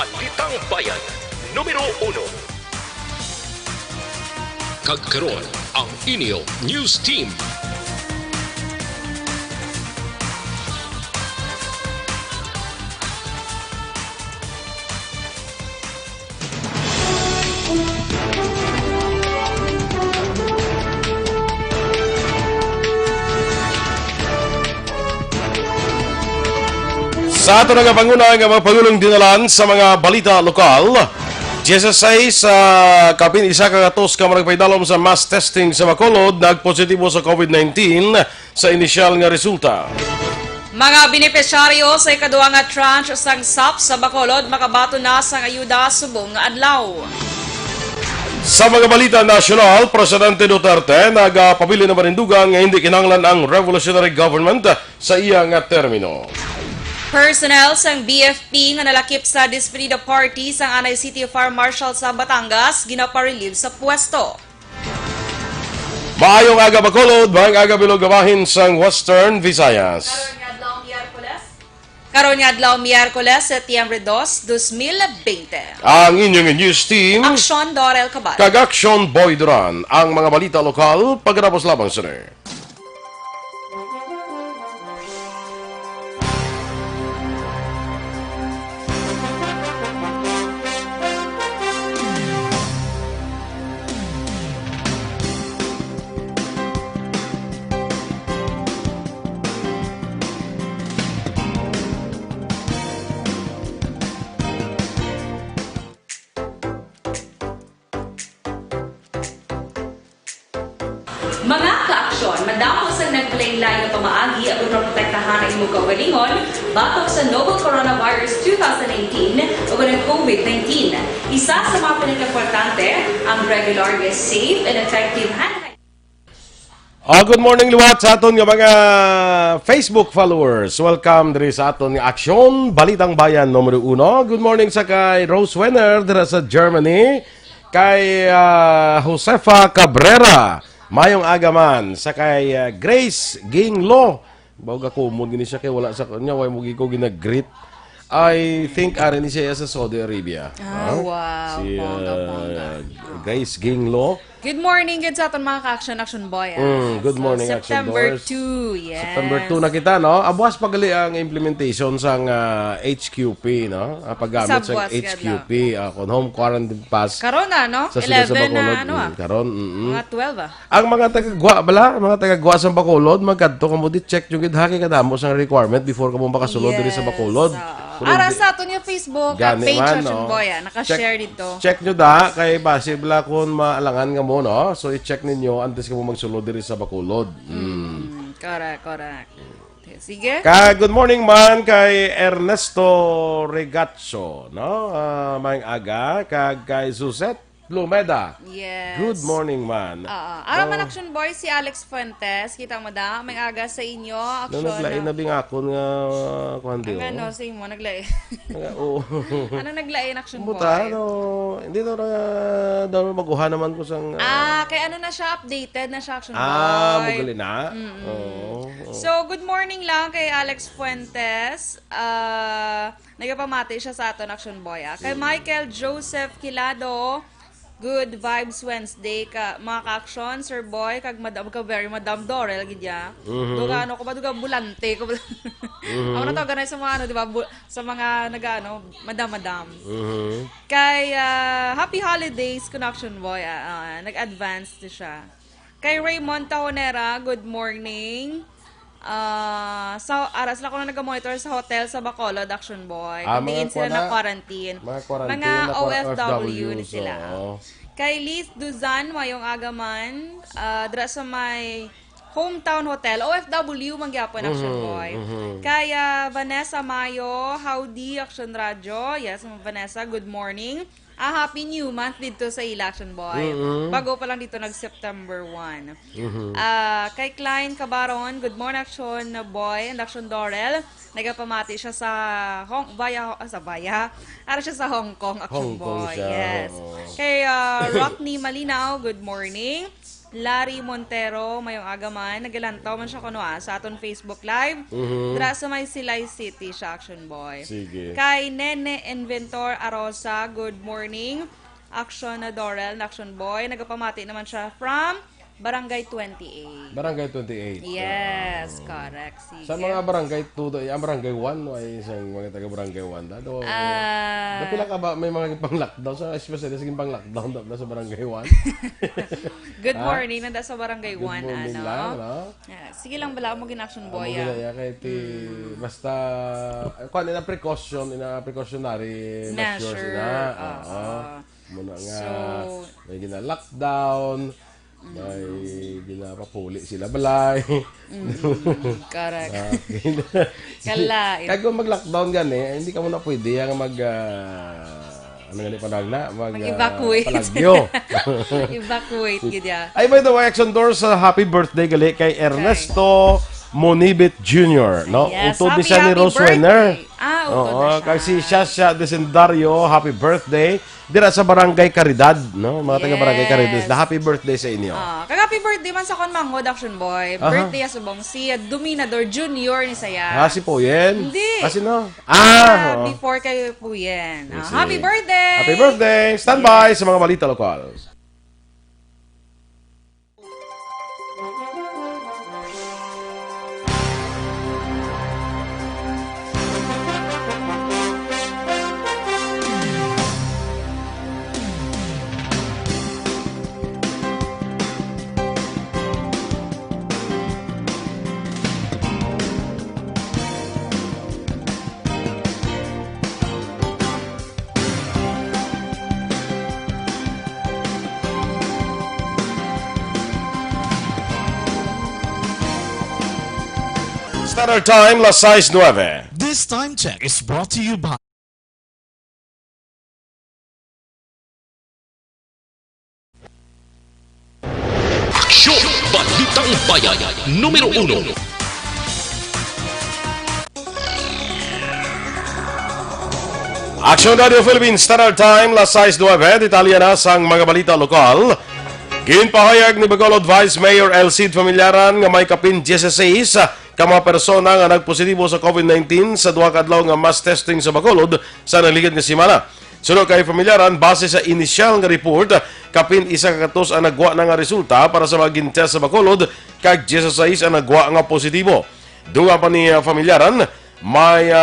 Balitang Bayan, numero 1. Kagkaroon ang inyong news team. Sa ato nga Panguna nga mga Pangulong dinalan sa mga balita lokal, GSSA sa kapin isa ka gatos ka maragpaydalom sa mass testing sa Bacolod nagpositibo sa COVID-19 sa inisyal nga resulta. Mga benepisyaryo sa ikaduha nga tranche sang SAP sa Bacolod makabato na sang ayuda subong nga adlaw. Sa mga balita nasyonal, Presidente Duterte nagpabili na marindugan nga hindi kinahanglan ang revolutionary government sa iya nga termino. Personnel sang BFP nga nalakip sa Despedida Party sang Anay City Fire Marshal sa Batangas ginapa-relieve sa pwesto. Maayong aga Bacolod, maayong aga Bilogabahin sang Western Visayas. Karon nga adlaw Miyerkules, Setyembre 2, 2020. Ang inyong news team, Aksyon Dorel Cabal. Kag-Action Boy Duran, ang mga balita lokal pagkatapos lamang sir. Mga ka-aksyon, madamos ang naglaylay na pamaagi at protektahan ang imong kaugalingon batok sa novel coronavirus 2019 o ng COVID-19. Isa sa mga pinaka-importante ang regular, safe, and effective hand hygiene. Good morning liwat sa aton nga mga Facebook followers. Welcome diri sa aton nga Aksyon Balitang Bayan numero 1. Good morning sa kay Rose Wenner dira sa Germany, kay Josefa Cabrera. Mayong agaman sa kay Grace Ginglo. Bawag ako mo gini siya kay wala sa kanya way mo ko ginag-greet. I think ari ni siya sa Saudi Arabia. Wow. Si Bongga. Grace Ginglo. Good morning good sa aton mga ka-action, Action Boy. Good morning, Action September Boys. 2, yes. September 2 na kita, no? Abuas pagali ang implementation sang HQP, no? Paggamit sa Sabuas HQP, kung home quarantine pass. Karon na, no? Sa sila sa 11 Bacolod. na, ano Karon, Mga 12 Ang mga taga-gwa, mga taga-gwa sa Bacolod, magkadto kamo di check yung gidhaki kadamo sang requirement before ka mo makasulod diri sa Bacolod. Ara sa aton yung Facebook at Gani page man, Action no? Boy, nakashare dito. Check nyo da, kay possible kung maalangan nga mo, no? So, i-check ninyo antes ka mo magsulod diri sa Bacolod. Correct. Sige. Good morning man kay Ernesto Regazzo, no? Maayong aga, kay Suzette Lumeda. Yes. Good morning man. Ara man Action Boy si Alex Fuentes, kita mo da, may aga sa inyo, No, action. naglain na bingakon nga kundi. Ang ano, sa imo, naglain. Oo. Ano naglain Action Boy? Buta, no. Hindi daw maguha naman ko sang... Kaya ano na siya, updated na siya Action Boy. Bugali na. Oo. So, good morning lang kay Alex Fuentes. Nagapamati siya sa aton Action Boy. Kay Michael Joseph Kilado, Good Vibes Wednesday ka mga ka-action, Sir Boy, kag madam ka very Madam Dorel gidya. Duga ano ko ba duga bulante ko. Ako na to ganay sa mga ano, di ba? Sa mga nagano, madam. Kay Happy Holidays Connection Boy, nag-advance to siya. Kay Raymond Tahonera, good morning. Aras lang ko na nag-monitor sa hotel sa Bacolod, Action Boy. Tingin sila na quarantine. Mga OFW na sila. Kay Liz Duzan, mayong agaman, dra sa may hometown hotel, OFW, mangyapon Action Boy. Kaya Vanessa Mayo, howdy Action Radio. Yes, Vanessa, good morning. Happy New Month dito sa Action Boy. Bago pa lang dito nag-September 1. Kay Klein Cabaron, good morning Action Boy and Action Dorel. Nagapamati siya sa Ara siya sa Hong Kong Action Boy. Siya. Yes. Kay Rockney Malinaw, good morning. Larry Montero, mayong agaman. Nagalantaw man siya kunwa sa aton Facebook Live. Dra sa may Silay City siya, Action Boy. Sige. Kay Nene Inventor Arosa, good morning. Action na Dorel, Action Boy. Nagapamati naman siya from Barangay 28. Barangay 28. Yes, correct. Sige. Sa mga barangay 2, ang barangay 1, ay isang mga taga barangay 1 dado. Napila ka ba may mga pang lockdown sa especially sige pang lockdown na sa barangay 1? Good morning, nanda sa Barangay 1, Good morning lang, no? Sige lang bala mo gin-action boy. Amo gina kay ti basta kuan ina precautionary measures na. Muna nga may gina lockdown. May ginapapuli sila balay. Correct. Kalain. Kaya kung mag-lockdown gani, hindi ka muna pwede ang ano gani panagna? Mag-evacuate. Palagyo. Evacuate, gidya. Ay, by the way, action doors sa happy birthday gali kay Ernesto Monibit Jr. No? Yes, Utod happy, siya ni happy Rose birthday. Renner. Utod na siya. Kay si Shasha Desendario, happy birthday. Dira sa Barangay Caridad, no? Mga taga Barangay Caridad. Na happy birthday sa inyo. Kag-happy birthday man sa kon mangod, Action Boy. Birthday asubong si Dominador Junior ni saya. Si Puyen? Hindi. Sino? Before kay Puyen. Happy birthday! Happy birthday! Stand by sa mga balita lokal. Standard Time, las 6:09. This time check is brought to you by Aksyon! Balitang Bayan, numero 1. Action Radio Philippines, Standard Time, las 6:09. Detalya na sang mga balita lokal. Ginpahayag ni Bacolod Vice Mayor El Cid Familiaran nga may kapin 16 ka mga persona nga nagpositibo sa COVID-19 sa duha ka adlaw nga mass testing sa Bacolod sa naligid nga semana. Sunod kay Familiaran, base sa inisyal nga report, kapin isa ka katos ang nagwa na nga resulta para sa mga gin-test sa Bacolod, kag 16 ang nagwa nga positibo. Dunga pa ni Familiaran, may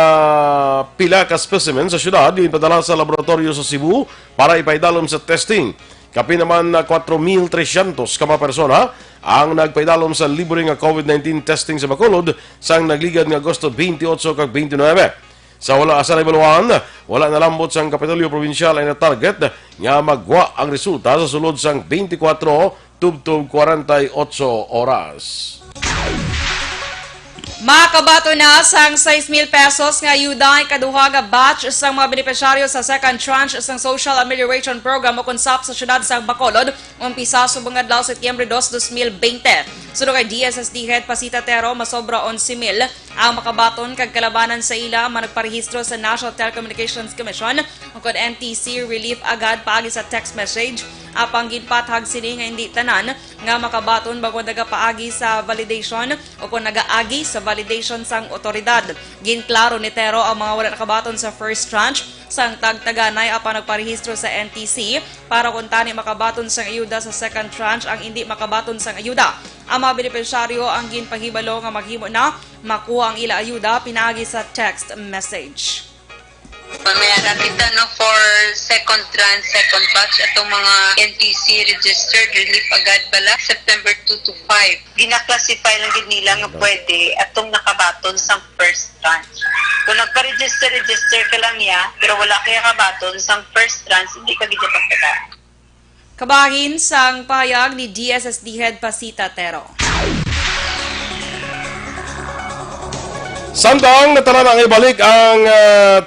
pila ka specimen sa syudad yung ipadala sa laboratorio sa Cebu para ipaidalom sa testing. Kapin naman 4,300 ka mga persona ang nagpaidalom sa libre nga COVID-19 testing sa Bacolod sang nagligad nga Agosto 28 kag 29. Sa wala sa Ibaluan, wala nalambot sang Kapitolyo Provincial ay na target nga magwa ang resulta sa sulod sang 24 tubtub 48 oras. Makabato na sang 6,000 pesos nga ayuda ay kaduha nga batch sang mga benepisyaryo sa second tranche sang Social Amelioration Program o konsap sa syudad sang Bacolod umpisa subong adlaw Setyembre 2, 2020. Sunod kay DSSD Head Pasita Tero, masobra 11,000 ang makabaton kag kalabanan sa ila managparehistro sa National Telecommunications Commission ug NTC relief agad paagi sa text message apang ginpathag sini nga hindi tanan nga makabaton bago nagapaagi sa validation o kung nagaagi sa validation sang otoridad. Ginklaro ni Tero ang mga wala nakabaton sa first tranche sang tagtaganay apan nagparehistro sa NTC para kung tani makabaton sang ayuda sa second tranche ang hindi makabaton sang ayuda. Ang mga benepisyaryo ang ginpahibalo nga maghimo na makuha ang ila ayuda pinaagi sa text message. Mayroon kita for second tranche, second batch atong mga NTC registered relief agad bala September 2 to 5. Gina-classify lang gid nila nga pwede atong nakabaton sang first tranche. Kung nagpa-register ka lang ya, pero wala kaya kabaton sang first tranche, hindi ka gid pagkata. Kabahin sang payag ni DSSD Head Pasita Tero. Samtang natala na ibalik ang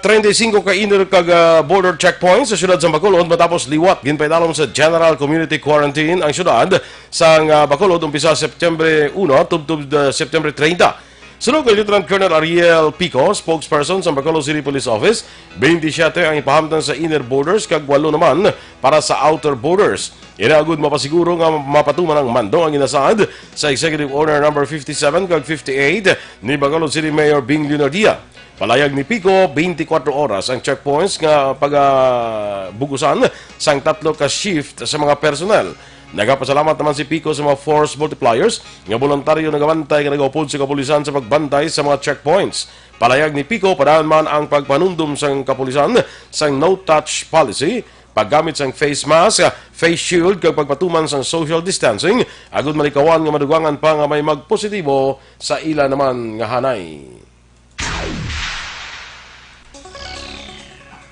35 ka inner kag border checkpoints sa syudad sa Bacolod matapos liwat ginpaidalom sa General Community Quarantine ang syudad sa Bacolod umpisa September 1 tubtub September 30. Sunod kay Lieutenant Colonel Ariel Pico, spokesperson sa Bacolod City Police Office, 27 ang ipahamtan sa inner borders kag 8 naman para sa outer borders. Inaagud mapasiguro nga mapatuman ang mando ang inasaad sa Executive Order number 57 kag 58 ni Bacolod City Mayor Bing Leonardia. Palayag ni Pico, 24 oras ang checkpoints nga pagabugusan sang 3 ka shift sa mga personnel. Nagapasalamat naman si Pico sa mga force multipliers nga voluntaryo nagabantay nga nagaupod sa kapulisan sa pagbantay sa mga checkpoints. Palayag ni Pico, padaan man ang pagpanundom sa kapulisan sa no-touch policy, paggamit sang face mask, face shield kag pagpatuman sang social distancing, agud malikawan nga madugangan pa nga may magpositibo sa ila naman nga hanay.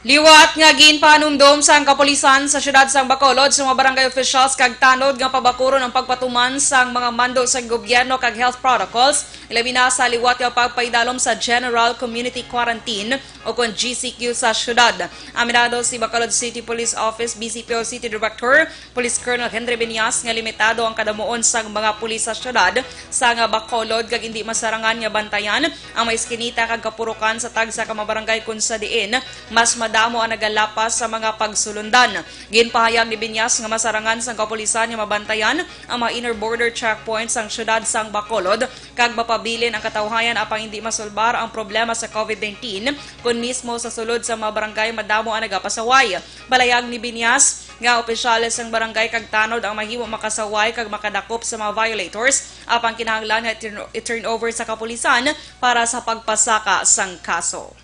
Liwat nga ginpanumdom sang kapulisan sa syudad sang Bacolod sa mga barangay officials kag tanod nga pabakuron ang pagpatuman sang mga mando sa gobyerno kag health protocols, ilabi na sa liwat nga pagpaidalom sa General Community Quarantine o kon GCQ sa syudad. Aminado si Bacolod City Police Office BCPO City Director Police Colonel Henry Benias nga limitado ang kadamuon sang mga pulis sa syudad sa nga Bacolod kag hindi masarangan nga bantayan ang may iskinita kag kapurukan sa tagsa ka mga barangay kun sa diin mas damo ang nagalapas sa mga pagsulundan. Ginpahayag ni Binyas nga masarangan sang kapulisan nga mabantayan ang mga inner border checkpoints sang syudad sang Bacolod kag mapabilin ang katawhayan apang hindi masulbar ang problema sa COVID-19 kun mismo sa sulod sa mga barangay madamo ang nagapasaway. Balayag ni Binyas nga opisyales sang barangay kag tanod ang mahimo makasaway kag makadakop sa mga violators apang kinahanglan nga i-turn over sa kapulisan para sa pagpasaka sang kaso.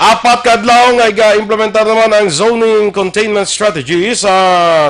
4 kadlaw nga iga-implementar naman ang zoning containment strategy sa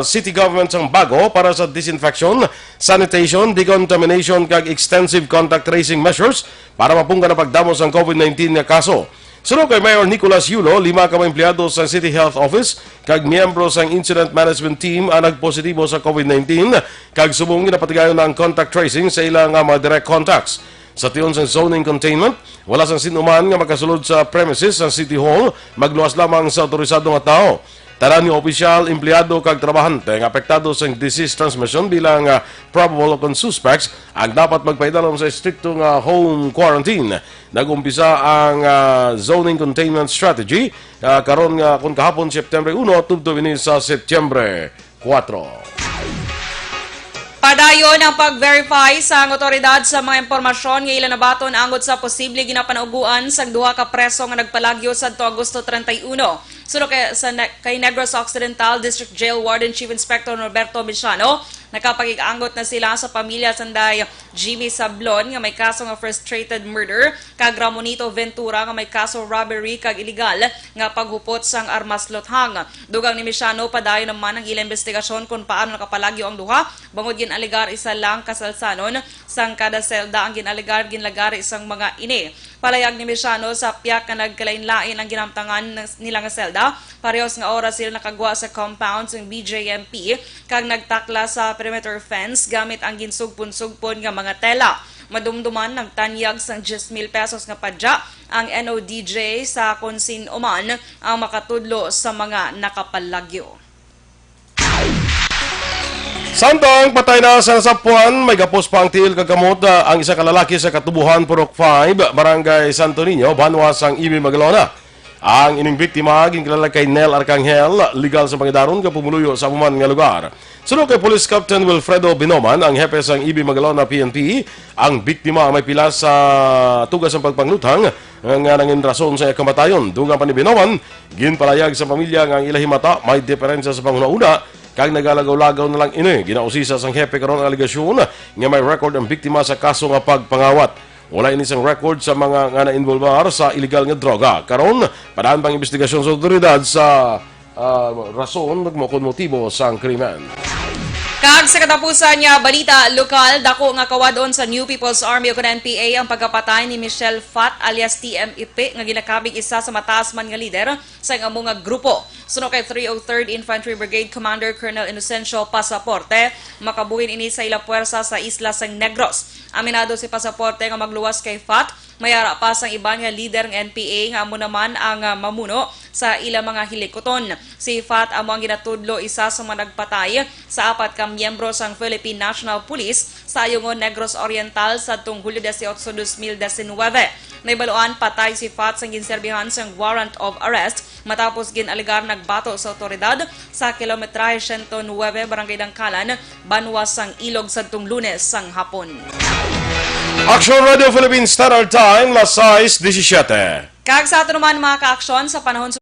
city government sang Bago para sa disinfection, sanitation, decontamination kag extensive contact tracing measures para mapunggan ang pagdamos ng COVID-19 nga kaso. Sunod kay Mayor Nicolas Yulo, 5 ka mga empleyado sa City Health Office kag miyembro sa Incident Management Team ang nagpositibo sa COVID-19 kag subong ginapatigayon na ang contact tracing sa ilang mga direct contacts. Sa tiyon sa zoning containment, wala sang sinuman nga makasulod sa premises sa City Hall, magluwas lamang sa otorisado nga tao. Tanan nga opisyal, empleyado kag trabahante nga apektado sa disease transmission bilang probable o suspects ang dapat magpaidalom sa stricto nga home quarantine. Nagumpisa ang zoning containment strategy karon nga kun kahapon September 1 tubto ini sa Setyembre 4. Padayon ang pag-verify sa otoridad sa mga impormasyon nga ilan nabaton angot sa posible ginapanauguan sa 2 ka preso nga nagpalagyo sa Agosto 31. Sunod kay Negros Occidental District Jail Warden Chief Inspector Norberto Misiano, nakapag-iangot na sila sa pamilya sanday Jimmy Sablon nga may kaso nga frustrated murder kag Ramonito Ventura nga may kaso robbery kag illegal nga paghupot sang armas lothang. Dugang ni Misiano, padayon naman ang ilang investigasyon kung paano nakapalagyo ang duha. Bangod ginaligar isa lang kasalsanon sang kada selda ang ginaligar ginlagari isang mga ini. Palayag ni Misiano, sa piyak nga nagkalain-lain ang ginamtangan nila nga selda. Parehos nga oras sila nakagwa sa compound ng BJMP kag nagtakla sa perimeter fence gamit ang ginsugpon-sugpon nga mga tela. Madumduman ng tanyag sang 10,000 pesos nga padya ang NODJ sa konsin uman ang makatudlo sa mga nakapalagyo. Samtang patay na sa nasapuan, may gapos pa ang tiil kagamot ang isa kalalaki sa Katubuhan, Purok 5, Barangay Santo Niño, Banwas ang Ibi Magalona. Ang ining biktima, ginkilala kay Nel Arcangel, legal sa Pangidaron, kapumuluyo sa amuman nga lugar. Sunod kay Police Captain Wilfredo Binoman, ang hepe sang Ibi Magalona PNP, ang biktima may pila sa tugas ng pagpanglutang nga nangin rason sa kamatayon. Dugang pa ni Binoman, ginpalayag sa pamilya nga ang ilahimata may diferensya sa panghuna kag nagalagaw-lagaw na lang ini. Ginausisa sang hepe karon ang aligasyon nga may record ang biktima sa kaso nga pagpangawat. Wala ini sang record sa mga nga na-involvar sa illegal nga droga. Karon, padaan pang investigasyon sa otoridad sa rason nagmukon motibo sang krimen. Kag sa katapusan niya, balita lokal, dako nga kawadon sa New People's Army o NPA ang pagkapatay ni Michelle Fat alias TMIP nga ginakabig isa sa mataas man nga lider sa nga mga grupo. Sunod kay 303rd Infantry Brigade Commander Colonel Inocencio Pasaporte, makabuhin ini sa ila puwersa sa isla sang Negros. Aminado si Pasaporte nga magluwas kay Fat Mayara pa sang iban nga leader ng NPA nga amo naman ang mamuno sa ilang mga hilikoton. Si Fat amo ang ginatudlo isa sa mga nagpatay sa 4 ka miyembro sang Philippine National Police sa Ayungon, Negros Oriental sa Hulyo 18, 2019. Naibaluan patay si Fat sang ginserbihan sang warrant of arrest matapos ginaligar nagbato sa otoridad sa kilometrahe 109 Barangay Dangkalan, Banwa sang Ilog sadtong Lunes sang hapon. Action Radio Philippines Standard Time, las 6:17. Kag sa ato naman mga ka-aksyon sa panahon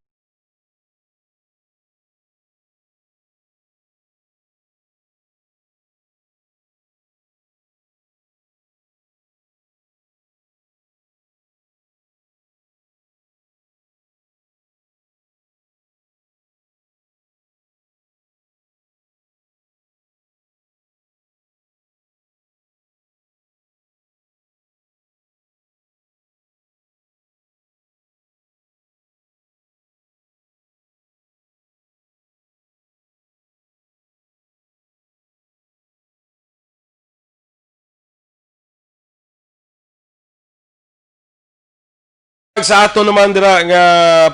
Sa ato naman dira nga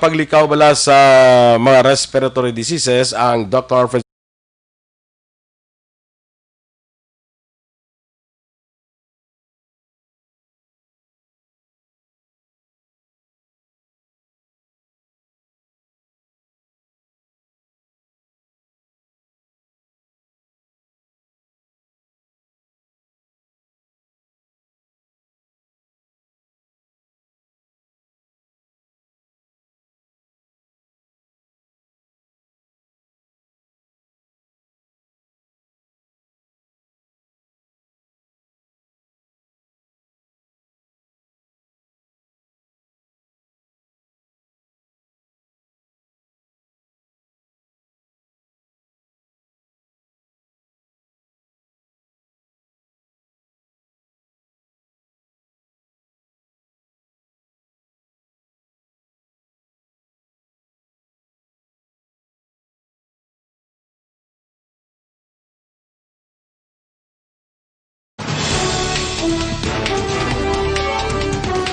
paglikaw bala sa mga respiratory diseases ang Dr.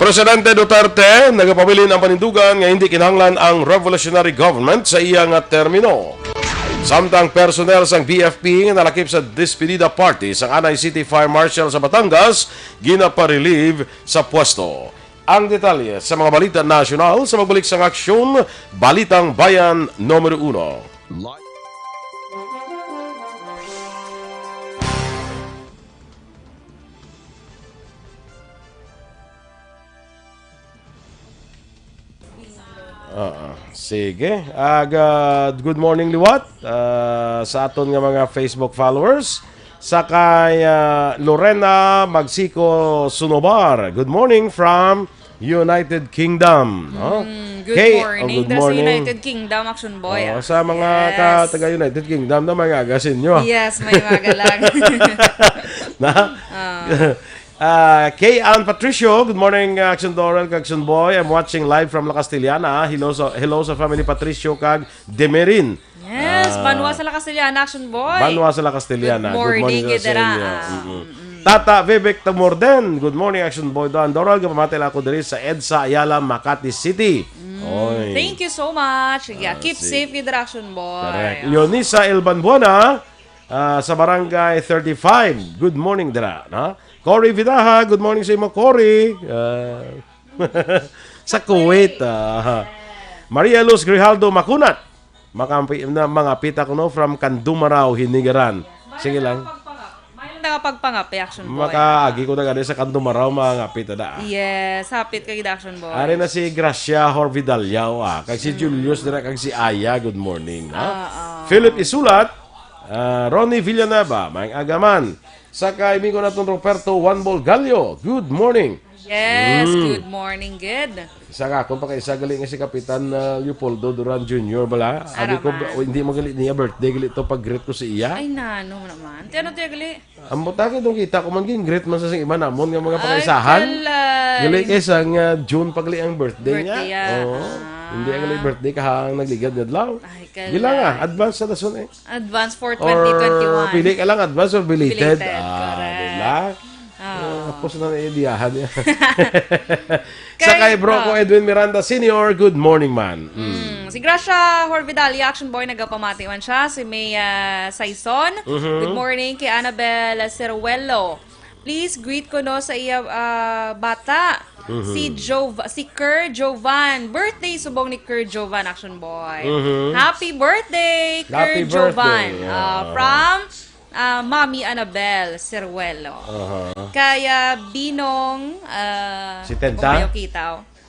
Presidente Duterte nagapabilin ang panindugan nga hindi kinahanglan ang revolutionary government sa iyang termino. Samtang personnel sang BFP nga nalakip sa despedida party sa Anay City Fire Marshal sa Batangas ginaparelieve sa pwesto. Ang detalye sa mga balita nasyonal sa magbalik sang aksyon, Balitang Bayan numero 1. Sige. Good morning liwat sa aton nga mga Facebook followers. Sakay Lorena Magsico Sunobar. Good morning from United Kingdom. Good morning. Good morning. Sa United Kingdom, Action Boy. Sa mga taga United Kingdom na mga agasin nyo. Yes, may mga galang. Kay Ann Patricio, good morning Action Doral, Action Boy. I'm watching live from La Castellana. Hello sa family Patricio kag Demerin. Yes, Banwa sa La Castellana, Action Boy. Banwa sa La Castellana. Good morning sa inyo. Tata Vivek Tamorden, good morning Action Boy. Doan Doral, gapamatil ako diri sa EDSA Ayala, Makati City. Thank you so much. Yeah, keep safe with Action Boy. Correct. Leonisa Elbanbuena sa Barangay 35. Good morning dira, no? Cory Vidaha, good morning sa imo, Cory. Sa Kuwait. Maria Luz Grijaldo Makunat. Mga pita ko no from Kandumaraw, Hinigaran. Sige lang. Mayroon na pagpangapi, Action Boy. Makaagi ko na gani sa Kandumaraw, mga pita da. Yes, hapit kay Action Boy. Ari na si Gracia Horvidalyaw. Kag si Julius, dira kag si Aya, good morning. Philip Isulat, Ronnie Villanueva, mga agaman. Sa kaibigan natin Roberto Juanbol Gallo. Good morning. Yes, good morning, good. Isa nga, kung pakaisa galing nga si Kapitan Leopoldo Duran Jr. bala. Sabi ko, hindi mo galit niya birthday, galit to pag-greet ko si iya. Ay, nano naman. Tiyan natin gali. Ang butake itong kita ko man greet man sa sing iba namon nga mga pakaisahan. Gali kaysa nga June pagli ang birthday niya. Hindi ang gali birthday kahang nagligad niya dlaw. Gila nga, advance sa dason eh. Advance for 2021. Or pili ka lang advance or belated. Correct. Diba? Tapos na naidiyahan niya. Sa kay bro ko Edwin Miranda Senior, good morning man. Si Gracia Horvidali, Action Boy, nagapamati man siya. Si May Saison, good morning. Kay Annabel Ceruelo, please greet ko no sa iya bata. Si Kerr Jovan. Birthday subong ni Kerr Jovan, Action Boy. Happy birthday, Kerr Jovan. From Mami Annabel Ceruelo. Kaya Binong si Tenta?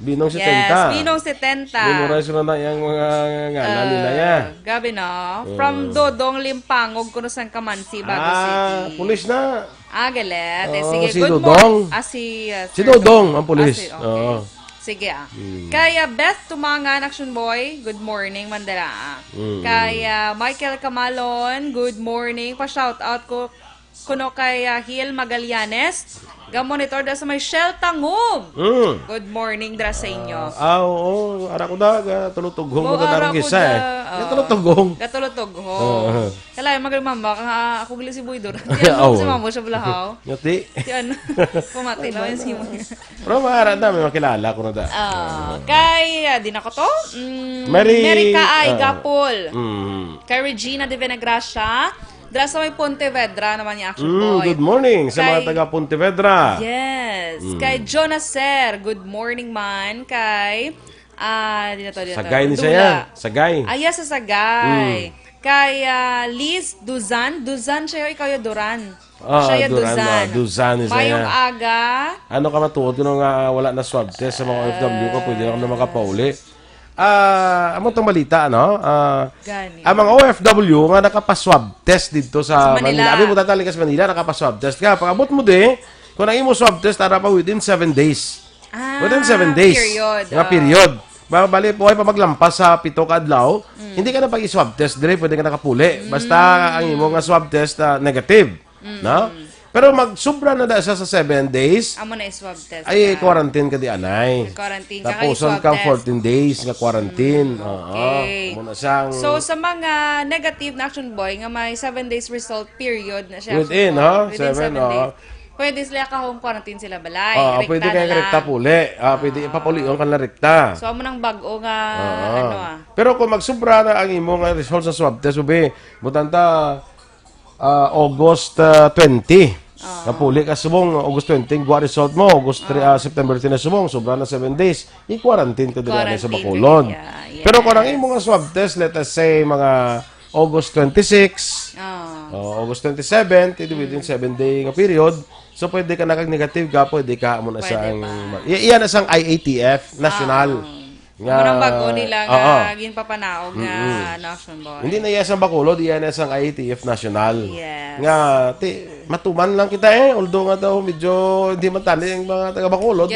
Binong si Tenta. Yes, Binong si Tenta. Memorize na na yung mga ngalan nila ya. Gabi no? From Dodong Limpangog, kuno sang Kamansi, Bago City. Pulis na. Galit. Sige, si good Dodong. morning. Si Dodong, ang pulis. Okay. Sige Kaya Beth Tumangan, Action Boy, good morning, Mandala. Kaya Michael Camalon, good morning. Pa-shout out ko kuno kay Hiel Magallanes. Monitor da sa may Shell Tangum. Good morning dra sa inyo. Oo. Ara ko da, tulutugong mo da gisa eh. Tulutugong. Tulutugong. Kala magmamba ka ako gili si Buydor. Yan si mamo sa Bulahaw. Yati. Si ano? Pumati lang si mo. Pero maara na may makilala ko na da. Kay di na ko to. Mary Kaay Gapol. Kay Regina de Venegracia. Dra sa may Pontevedra naman yung Action Boy. Good morning sa mga taga Pontevedra. Yes. Kay Jonas Ser, good morning man. Kay, dito. Sagay ni saya. Sagay. Sa Sagay. Kay Liz Duzan. Duzan siya, ikaw yung Duran. Siya yung Duzan. Duzan ni saya. Mayong aga. Ano ka matuod kung wala na swab test sa mga OFW ko, pwede na kami makapauli. Amo itong balita, ano? Ang mga OFW nga nakapaswab test dito sa Manila. Abi mo tatali ka sa Manila, nakapaswab test ka. Pag-abot mo kung nang imo swab test, para pa within 7 days. Within 7 days. Period. Bali po ay pa maglampas sa 7 ka adlaw, hindi ka na pag-swab test, dire pwede ka nakapuli. Basta ang imo nga swab test negative. No? Pero magsubra na siya sa 7 days. Amo na i-swab test. Ay, quarantine ka di anay. Quarantine ka. Tapusan ka 14 days nga quarantine. Okay. Muna siyang... So, sa mga negative na Action Boy, nga may 7 days result period na siya. Within 7 days. Pwede sila ka-home quarantine sila balay. Pwede kayo rekta puli. Pwede ipapulion ka na rekta. So, amo nang bago nga, Pero kung magsubra na ang imo nga result sa swab test, butanta August 20. Napuli ka subong August 20, gwa result mo August 3, September 10 na subong, sobra na 7 days, i-quarantine ka din sa Bacolod. Pero kung ang imo nga swab test, let us say mga August 26, August 27, within 7 day nga period, so pwede ka nakag-negative ka, pwede ka muna sa iyan na sang IATF national. Nga nang bago nila nga ginpapanaog nga Action Boy. Hindi na yes ang Bacolod, iyan na sang IATF national. Yes. Nga matuman lang kita although nga daw medyo hindi matali ang mga taga Bacolod,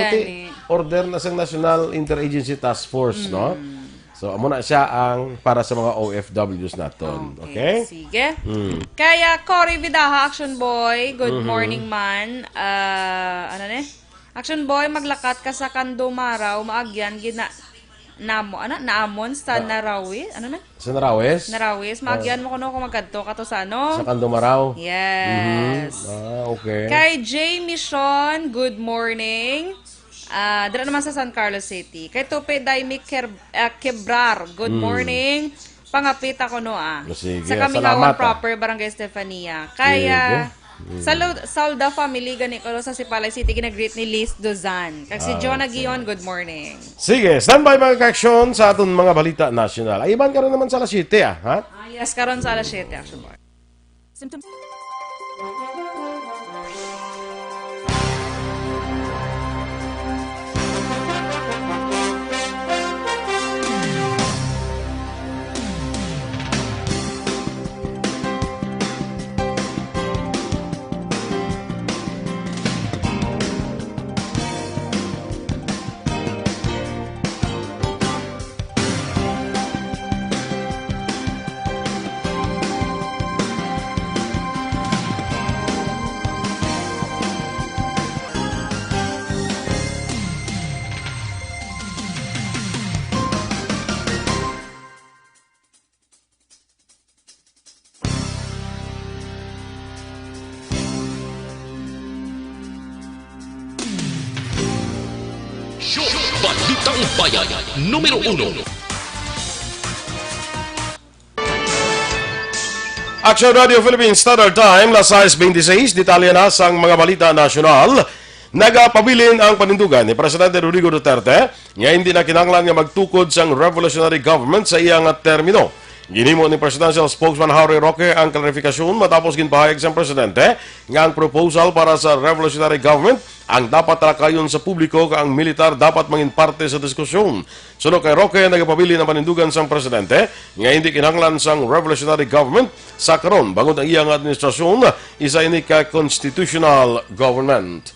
order na sang National Interagency Task Force, no? So amo na siya ang para sa mga OFWs naton. Okay? Sige. Kaya Cory Vidaha, Action Boy, good morning man. Action Boy, maglakat ka sa Kandumaraw, maagyan naamon sa Narawis. Sa Narawis? Narawis. Maagyan mo kuno kung magkadto ka to sa Sa Kandumaraw? Yes. Okay. Kay Jamie Sean, good morning. Dira naman sa San Carlos City. Kay Tope Daimi Quebrar, good morning. Pangapit ako Sige, sa Kamingawan proper, Barangay Estefania. Kaya Salda family gani ko sa Sipalay City ginagreet ni Liz Duzan. Kag si Jonah Gion, good morning. Sige, standby mga ka-action sa aton mga balita national. Ay iban ka rin naman sa alas 7 ha? Yes, karon sa alas 7 Action Boy. Symptoms. Balitang Bayan numero 1. Action Radio Philippines Standard Time, las 6:26, detalye na sang mga balita nasyonal. Nagapabilin ang panindugan ni Presidente Rodrigo Duterte nga hindi na kinahanglan nga magtukod sang revolutionary government sa iyang termino. Ginhimo ni Presidential Spokesman Harry Roque ang klarifikasyon matapos ginpahayag sa Presidente nga ang proposal para sa revolutionary government ang dapat talakayon sa publiko ka ang militar dapat mangin parte sa diskusyon. Sunod kay Roque, nagapabili ng panindugan sang Presidente nga hindi kinahanglan sang revolutionary government sa karon bangod ang iyang administrasyon isa ini ka constitutional government.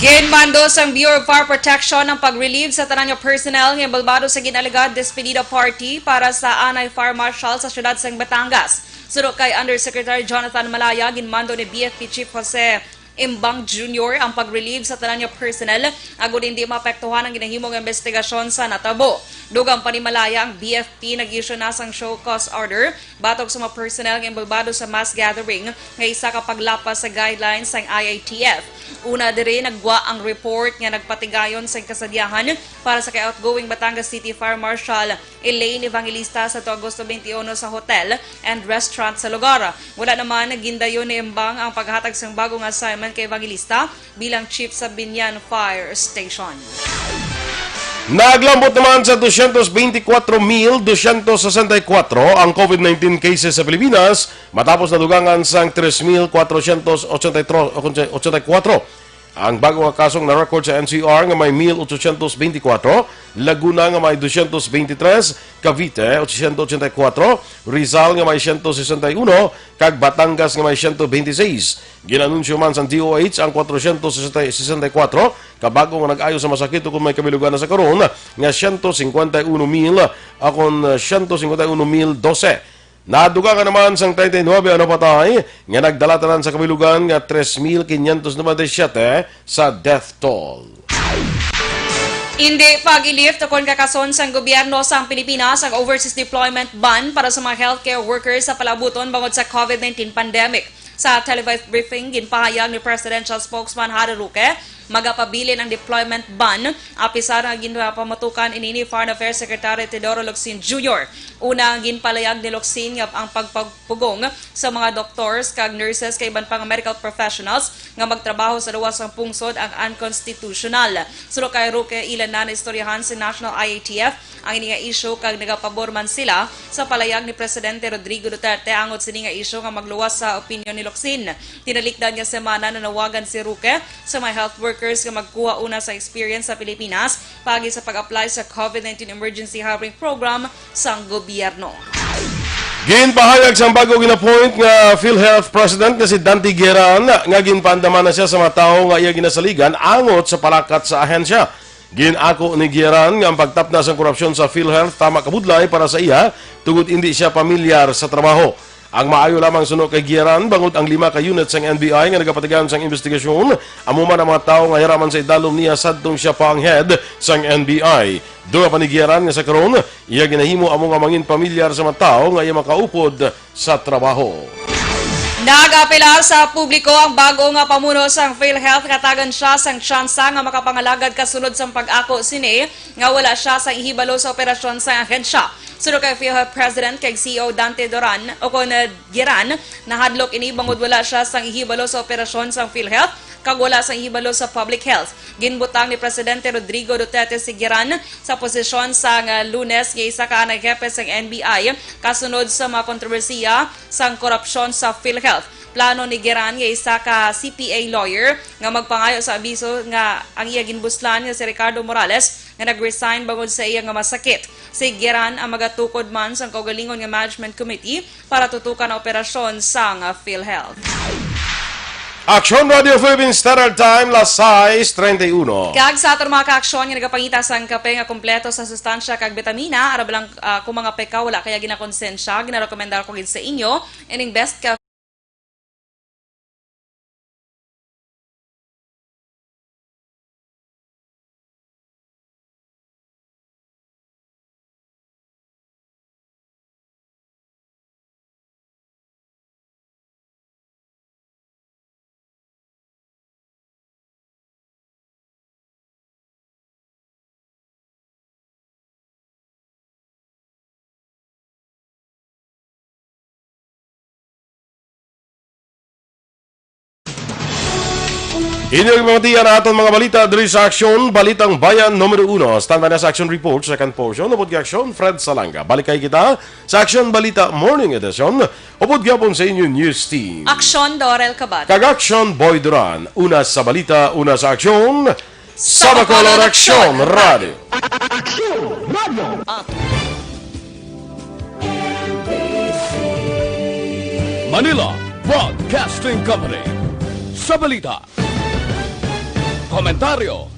Ginmando sang Bureau of Fire Protection ang pag-relieve sa tanan nga personnel nga balbado sa ginaligad despedida party para sa Anay Fire Marshal sa siyudad sang Batangas. Sunod kay Undersecretary Jonathan Malaya, ginmando ni BFP Chief Jose Imbang Jr. ang pag-relieve sa tanan nga personnel agud hindi maapektuhan ang ginahimong investigasyon sa natabo. Dugang pa ni Malaya ang BFP nag-issue na sang show cause order batok sa mga personnel nga involvado sa mass gathering nga isa ka paglapas sa guidelines sang IATF. Una diri nagwa ang report nga nagpatigayon sa kasadyahan para sa kay outgoing Batangas City Fire Marshal Elaine Evangelista sa Agosto 21 sa hotel and restaurant sa lugar. Wala naman gindayon ni Imbang ang paghatag sang bagong assignment kay Evangelista bilang chief sa Binyan Fire Station. Naglambot naman sa 224,264 ang COVID-19 cases sa Pilipinas matapos nadugangan sang 3,484 ang bagong kasong na-record sa NCR nga may 1,824, Laguna nga may 223, Cavite 884, Rizal nga may 161, kag Batangas nga may 126. Ginanunsyo man sa DOH ang 464 kabago nga nag-ayo sa masakit kung may kabilugan na sa karon nga 151,000 akon 151,012. Naduga naman sang 39 ano patay nga nagdalatanan sa kabilugan nga 3,597 sa death toll. Hindi pag-ilift kung kakason sang gobyerno sang Pilipinas ang overseas deployment ban para sa mga healthcare workers sa palabuton bangod sa COVID-19 pandemic. Sa televised briefing, ginpahayag ni Presidential Spokesman Harry Roque, magapabilin ang deployment ban, apisar ang ginpamatukan ini Foreign Affairs Secretary Teodoro Locsin Jr. Una, ginpalayag ni Locsin ang pagpagpugong sa mga doctors kag nurses kay iban pang medical professionals nga magtrabaho sa luwas ng pungsod ang unconstitutional. Sulo kay Roque, ilan na istoryahan si National IATF ang ini nga issue kag nagapabor man sila sa palayag ni Presidente Rodrigo Duterte angot sini nga issue nga magluwas sa opinyon ni Locsin. Tinalikdan niya semana na nawagan si Roque sa mga health workers nga magkuha una sa experience sa Pilipinas pagi sa pag-apply sa COVID-19 Emergency Hiring Program sa gobyerno. Ginpahayag sa bago gina-point nga PhilHealth President nga si Dante Gueran nga ginpandaman na siya sa mga tao nga iya ginasaligan angot sa palakat sa ahensya. Ginako ni Gueran nga ang pagtapna sa korupsyon sa PhilHealth tama kabudlay para sa iya tugod hindi siya pamilyar sa trabaho. Ang maayo lamang sunod kay Gueran bangod ang 5 ka unit sang NBI nga nagapatigayon sang investigasyon amuman ang mga tao nga hiraman sa idalom niya sadtong siya pa ang head sang NBI. Duha pa ni Gueran nga sa karon iya ginahimo amo nga mangin pamilyar sa mga tao nga iya makaupod sa trabaho. Nagapila sa publiko ang bago nga pamuno sang PhilHealth katagan siya sang tsansa nga makapangalagad kasunod sang pag-ako sini nga wala siya sa ihibalo sa operasyon sa ahensya. Sunod kay PhilHealth President kay CEO Dante Duran o kung Gueran nahadlok ini bangod wala siya sang ihibalo sa operasyon sang PhilHealth kag wala sang ihibalo sa public health. Ginbutang ni Presidente Rodrigo Duterte si Gueran sa posisyon sang Lunes nga isa ka naghepe sang NBI kasunod sa mga kontrobersiya sang korupsyon sa PhilHealth. Plano ni Gueran nga isa ka CPA lawyer nga magpangayo sa abiso nga ang iya ginbuslan nga si Ricardo Morales nga nag-resign bangod sa iya nga masakit. Si Gueran ang magatukod man sa kaugalingon nga management committee para tutukan ang operasyon sang PhilHealth. Action Radio Philippines Standard Time, las 6:31. Kag sa aton mga ka-aksyon nga nagapangita sang kape nga kompleto sa sustansya kag vitamina ara lang kung mga peka wala kaya ginakonsensya ginarekomendar ko gid sa inyo ining best ka Inyong mamatiyan na atong mga balita diri sa Aksyon Balitang Bayan numero 1. Standby na sa Action Report, second portion. Upod ka Aksyon, Fred Salanga. Balikay kita sa Action Balita Morning Edition. Upod gyapon sa inyong news team. Aksyon Dorel Cabat. Kag-Action Boy Duran. Una sa balita, una sa aksyon. Sa Bacolod Aksyon Radio. Manila Broadcasting Company. Sa balita, komentaryo,